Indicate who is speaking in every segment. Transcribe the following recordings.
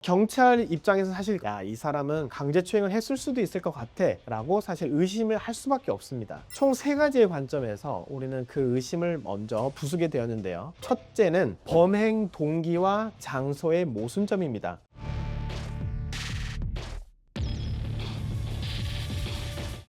Speaker 1: 경찰 입장에서 사실 이 사람은 강제추행을 했을 수도 있을 것 같아 라고 사실 의심을 할 수밖에 없습니다. 총 3가지의 관점에서 우리는 그 의심을 먼저 부수게 되었는데요. 첫째는 범행 동기와 장소의 모순점입니다.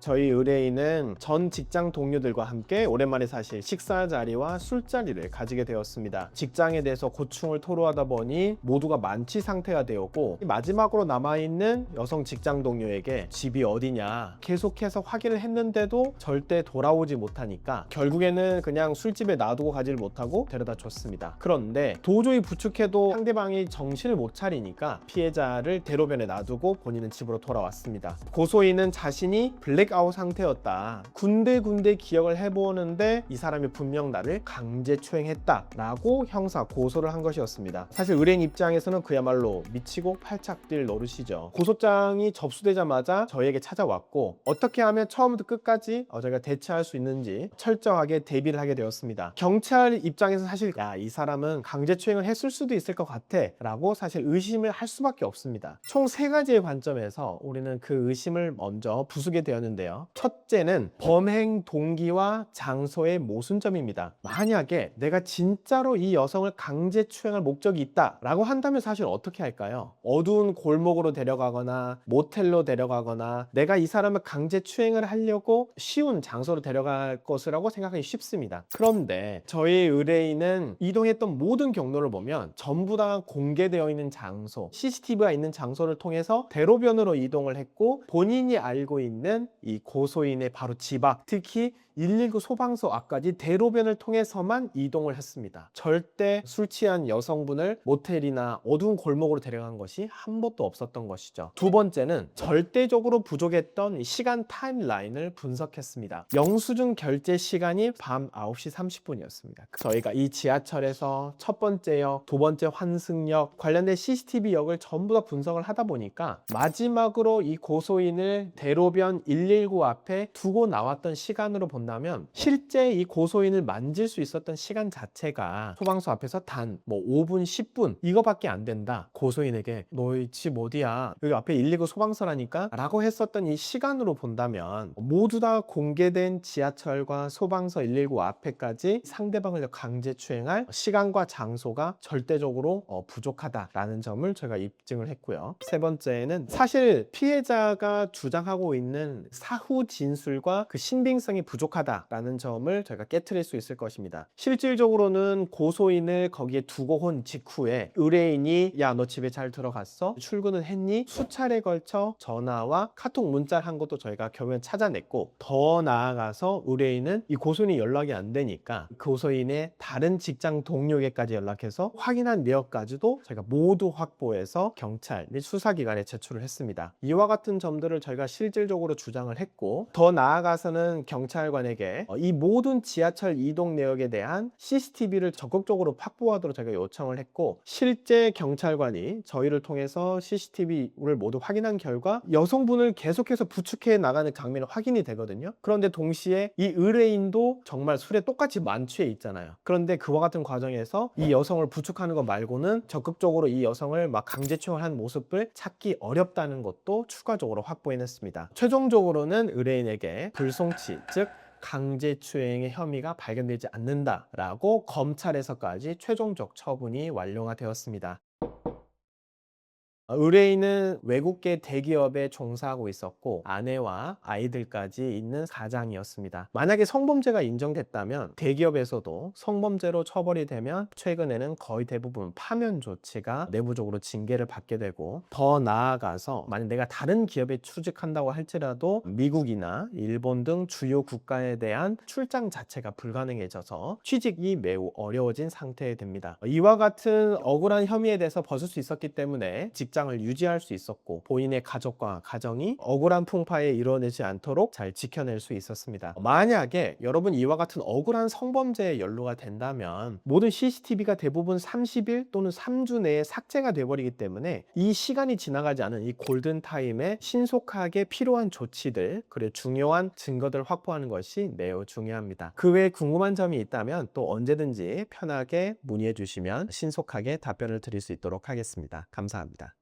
Speaker 1: 저희 의뢰인은 전 직장 동료들과 함께 오랜만에 사실 식사 자리와 술자리를 가지게 되었습니다. 직장에 대해서 고충을 토로하다 보니 모두가 만취 상태가 되었고, 마지막으로 남아있는 여성 직장 동료에게 집이 어디냐 계속해서 확인을 했는데도 절대 돌아오지 못하니까 결국에는 그냥 술집에 놔두고 가지를 못하고 데려다 줬습니다. 그런데 도저히 부축해도 상대방이 정신을 못 차리니까 피해자를 대로변에 놔두고 본인은 집으로 돌아왔습니다. 고소인은 자신이 블랙아웃 상태였다, 군데군데 기억을 해보는데 이 사람이 분명 나를 강제추행했다 라고 형사 고소를 한 것이었습니다. 사실 의뢰인 입장에서는 그야말로 미치고 팔짝 뛸 노릇이죠. 고소장이 접수되자마자 저희에게 찾아왔고, 어떻게 하면 처음부터 끝까지 저희가 대처할 수 있는지 철저하게 대비를 하게 되었습니다. 경찰 입장에서 사실 이 사람은 강제추행을 했을 수도 있을 것 같아 라고 사실 의심을 할 수밖에 없습니다. 총 3가지의 관점에서 우리는 그 의심을 먼저 부수게 되었는데요. 첫째는 범행 동기와 장소의 모순점입니다. 만약에 내가 진짜로 이 여성을 강제추행할 목적이 있다 라고 한다면 사실 어떻게 할까요? 어두운 골목으로 데려가거나 모텔로 데려가거나 내가 이 사람을 강제추행을 하려고 쉬운 장소로 데려갈 것이라고 생각하기 쉽습니다. 그런데 저희 의뢰인은 이동했던 모든 경로를 보면 전부 다 공개되어 있는 장소, CCTV가 있는 장소를 통해서 대로변으로 이동을 했고, 본인이 알고 있는 이 고소인의 바로 집 앞, 특히 119 소방서 앞까지 대로변을 통해서만 이동을 했습니다. 절대 술 취한 여성분을 모텔이나 어두운 골목으로 데려간 것이 한 번도 없었던 것이죠. 두 번째는 절대적으로 부족했던 시간 타임라인을 분석했습니다. 영수증 결제 시간이 밤 9시 30분이었습니다. 저희가 이 지하철에서 첫 번째 역, 두 번째 환승역 관련된 CCTV 역을 전부 다 분석을 하다 보니까 마지막으로 이 고소인을 대로변 119 앞에 두고 나왔던 시간으로 본다면 실제 이 고소인을 만질 수 있었던 시간 자체가 소방서 앞에서 단 5분, 10분 이거밖에 안 된다. 고소인에게 너희 집 어디야? 여기 앞에 119 소방서라니까? 라고 했었던 이 시간으로 본다면 모두 다 공개된 지하철과 소방서 119 앞에까지 상대방을 강제추행할 시간과 장소가 절대적으로 부족하다라는 점을 저희가 입증을 했고요. 세 번째는 사실 피해자가 주장하고 있는 사후 진술과 그 신빙성이 부족하다라는 점을 저희가 깨트릴 수 있을 것입니다. 실질적으로는 고소인을 거기에 두고 온 직후에 의뢰인이 야, 너 집에 잘 들어갔어? 출근은 했니? 수차례 걸쳐 전화와 카톡 문자를 한 것도 저희가 결국엔 찾아냈고, 더 나아가서 의뢰인은 이 고소인이 연락이 안 되니까 고소인의 다른 직장 동료에게까지 연락해서 확인한 내역까지도 저희가 모두 확보해서 경찰 및 수사기관에 제출을 했습니다. 이와 같은 점들을 저희가 실질적으로 주장을 했고, 더 나아가서는 경찰관에게 이 모든 지하철 이동 내역에 대한 CCTV를 적극적으로 확보하도록 저희가 요청을 했고, 실제 경찰관이 저희를 통해서 CCTV를 모두 확인한 결과 여성분을 계속해서 부축해 나가는 장면이 확인이 되거든요. 그런데 동시에 이 의뢰인도 정말 술에 똑같이 만취해 있잖아요. 그런데 그와 같은 과정에서 이 여성을 부축하는 것 말고는 적극적으로 이 여성을 막 강제추행을 한 모습을 찾기 어렵다는 것도 추가적으로 확보해냈습니다. 최종적으로는 의뢰인에게 불송치, 즉 강제추행의 혐의가 발견되지 않는다라고 검찰에서까지 최종적 처분이 완료가 되었습니다. 의뢰인은 외국계 대기업에 종사하고 있었고 아내와 아이들까지 있는 가장이었습니다. 만약에 성범죄가 인정됐다면 대기업에서도 성범죄로 처벌이 되면 최근에는 거의 대부분 파면 조치가 내부적으로 징계를 받게 되고, 더 나아가서 만약 내가 다른 기업에 취직한다고 할지라도 미국이나 일본 등 주요 국가에 대한 출장 자체가 불가능해져서 취직이 매우 어려워진 상태에 됩니다. 이와 같은 억울한 혐의에 대해서 벗을 수 있었기 때문에 직장을 유지할 수 있었고, 본인의 가족과 가정이 억울한 풍파에 이뤄내지 않도록 잘 지켜낼 수 있었습니다. 만약에 여러분 이와 같은 억울한 성범죄에 연루가 된다면 모든 CCTV가 대부분 30일 또는 3주 내에 삭제가 돼버리기 때문에 이 시간이 지나가지 않은 이 골든타임에 신속하게 필요한 조치들, 그리고 중요한 증거들을 확보하는 것이 매우 중요합니다. 그 외에 궁금한 점이 있다면 또 언제든지 편하게 문의해 주시면 신속하게 답변을 드릴 수 있도록 하겠습니다. 감사합니다.